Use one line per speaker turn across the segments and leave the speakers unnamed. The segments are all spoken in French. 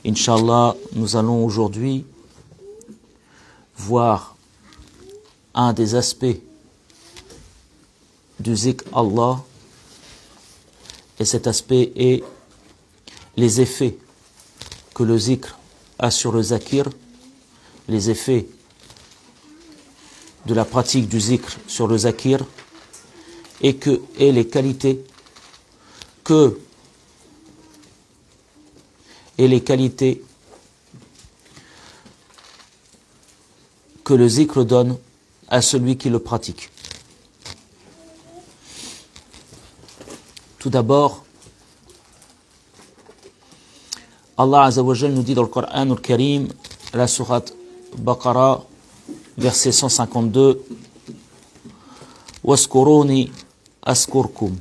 Inch'Allah, nous allons aujourd'hui voir un des aspects du zikr Allah, et cet aspect est les effets que le zikr a sur le zakir, les effets de la pratique du zikr sur le zakir, et les qualités que le zikr donne à celui qui le pratique. Tout d'abord, Allah Azza wa Jal nous dit dans le Coran al-Karim, la sourate Baqara, verset 152, Waskuruni askurkum.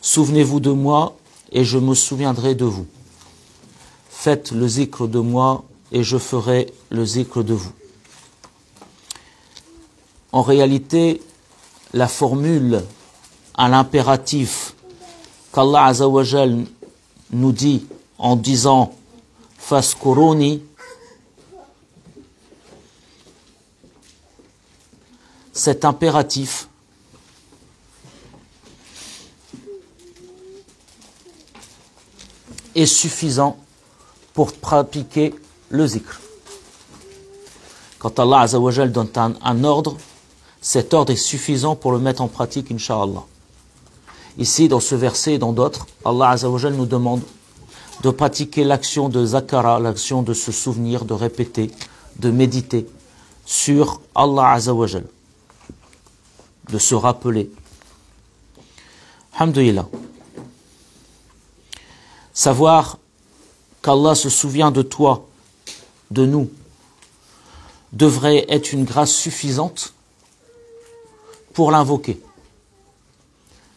Souvenez-vous de moi et je me souviendrai de vous. Faites le zikr de moi et je ferai le zikr de vous. En réalité, la formule à l'impératif qu'Allah Azza wa Jal nous dit en disant Faskuruni, cet impératif est suffisant pour pratiquer le zikr. Quand Allah Azza wa Jal donne un ordre, cet ordre est suffisant pour le mettre en pratique, Inch'Allah. Ici, dans ce verset et dans d'autres, Allah Azza wa Jal nous demande de pratiquer l'action de zakara, l'action de se souvenir, de répéter, de méditer sur Allah Azza wa Jal, de se rappeler. Alhamdulillah. Savoir qu'Allah se souvient de toi, de nous, devrait être une grâce suffisante pour l'invoquer.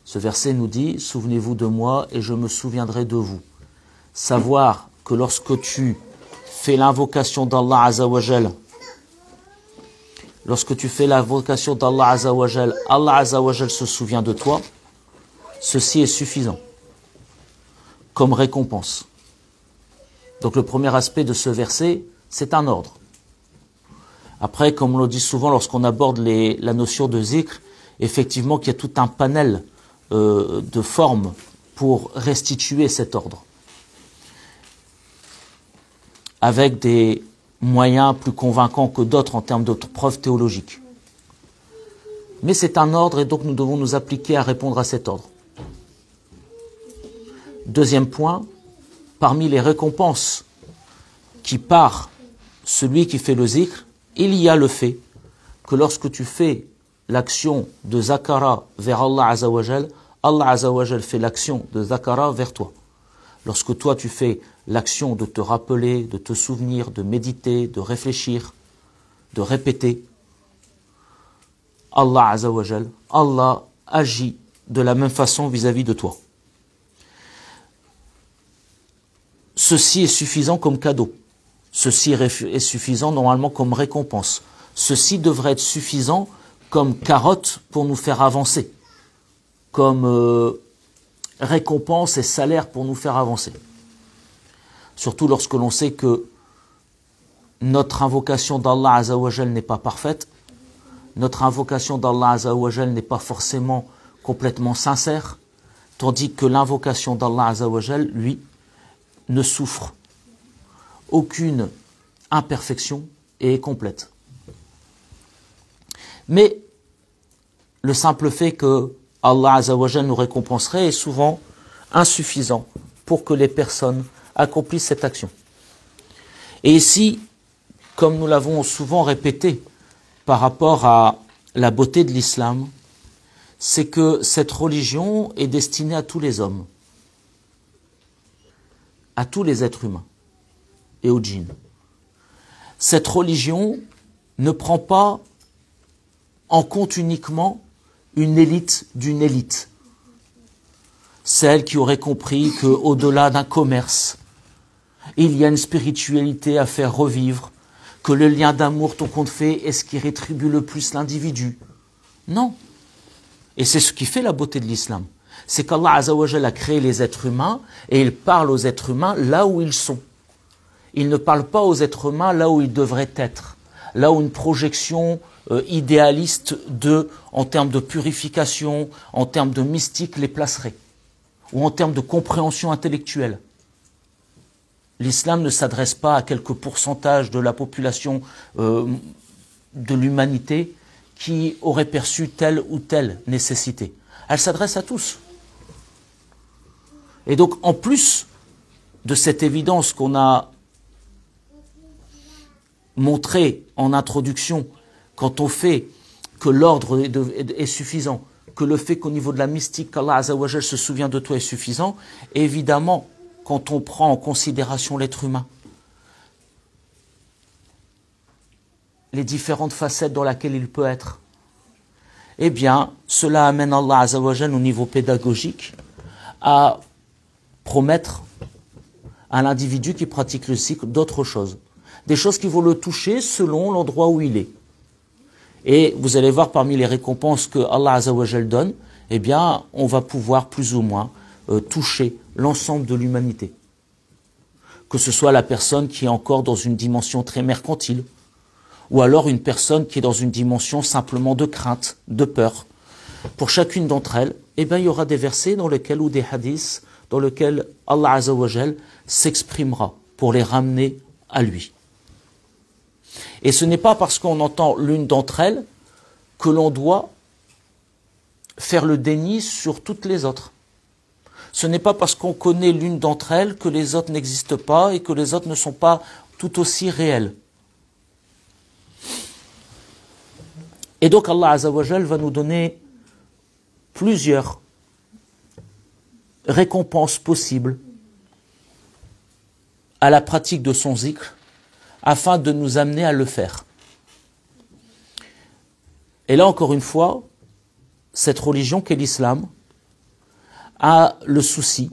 Ce verset nous dit, souvenez-vous de moi et je me souviendrai de vous. Savoir que lorsque tu fais l'invocation d'Allah Azza wa Jal, lorsque tu fais l'invocation d'Allah Azza wa Jal, Allah Azza wa Jal se souvient de toi, ceci est suffisant comme récompense. Donc le premier aspect de ce verset, c'est un ordre. Après, comme on le dit souvent lorsqu'on aborde la notion de zikr, effectivement qu'il y a tout un panel de formes pour restituer cet ordre, avec des moyens plus convaincants que d'autres en termes de preuves théologiques. Mais c'est un ordre et donc nous devons nous appliquer à répondre à cet ordre. Deuxième point, parmi les récompenses qui part celui qui fait le zikr, il y a le fait que lorsque tu fais l'action de zakara vers Allah Azza wa Jal, Allah Azza wa Jal fait l'action de zakara vers toi. Lorsque toi tu fais l'action de te rappeler, de te souvenir, de méditer, de réfléchir, de répéter, Allah Azza wa Jal, Allah agit de la même façon vis-à-vis de toi. Ceci est suffisant comme cadeau. Ceci est suffisant normalement comme récompense. Ceci devrait être suffisant comme carotte pour nous faire avancer, comme récompense et salaire pour nous faire avancer. Surtout lorsque l'on sait que notre invocation d'Allah Azza wa Jal n'est pas parfaite, notre invocation d'Allah Azza wa Jal n'est pas forcément complètement sincère, tandis que l'invocation d'Allah Azza wa Jal, lui, ne souffre aucune imperfection et est complète. Mais le simple fait que Allah Azza wa Jal nous récompenserait est souvent insuffisant pour que les personnes accomplissent cette action. Et ici, comme nous l'avons souvent répété par rapport à la beauté de l'islam, c'est que cette religion est destinée à tous les hommes, à tous les êtres humains et aux djinns. Cette religion ne prend pas en compte uniquement une élite d'une élite. Celle qui aurait compris qu'au-delà d'un commerce, il y a une spiritualité à faire revivre, que le lien d'amour ton compte fait est ce qui rétribue le plus l'individu. Non. Et c'est ce qui fait la beauté de l'islam. C'est qu'Allah Azzawajal a créé les êtres humains et il parle aux êtres humains là où ils sont. Il ne parle pas aux êtres humains là où ils devraient être, là où une projection idéaliste en termes de purification, en termes de mystique les placerait, ou en termes de compréhension intellectuelle. L'islam ne s'adresse pas à quelques pourcentages de la population de l'humanité qui aurait perçu telle ou telle nécessité. Elle s'adresse à tous. Et donc, en plus de cette évidence qu'on a montrée en introduction, quand on fait que l'ordre est suffisant, que le fait qu'au niveau de la mystique, qu'Allah Azzawajal se souvient de toi est suffisant, évidemment, quand on prend en considération l'être humain, les différentes facettes dans lesquelles il peut être, eh bien, cela amène Allah Azzawajal au niveau pédagogique à promettre à l'individu qui pratique le cycle d'autres choses. Des choses qui vont le toucher selon l'endroit où il est. Et vous allez voir parmi les récompenses que Allah Azzawajal donne, eh bien, on va pouvoir plus ou moins toucher l'ensemble de l'humanité. Que ce soit la personne qui est encore dans une dimension très mercantile, ou alors une personne qui est dans une dimension simplement de crainte, de peur. Pour chacune d'entre elles, eh bien, il y aura des versets dans lesquels, ou des hadiths, dans lesquels Allah Azzawajal s'exprimera pour les ramener à lui. Et ce n'est pas parce qu'on entend l'une d'entre elles que l'on doit faire le déni sur toutes les autres. Ce n'est pas parce qu'on connaît l'une d'entre elles que les autres n'existent pas et que les autres ne sont pas tout aussi réelles. Et donc Allah Azzawajal va nous donner plusieurs récompenses possibles à la pratique de son zikr afin de nous amener à le faire. Et là encore une fois, cette religion qu'est l'islam a le souci,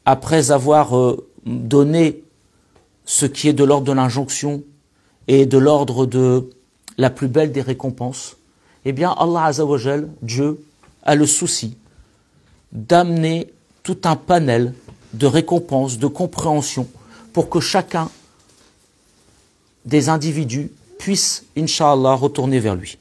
après avoir donné ce qui est de l'ordre de l'injonction et de l'ordre de la plus belle des récompenses, eh bien Allah Azzawajal, Dieu, a le souci d'amener tout un panel de récompenses, de compréhension, pour que chacun des individus puisse, Inch'Allah, retourner vers lui.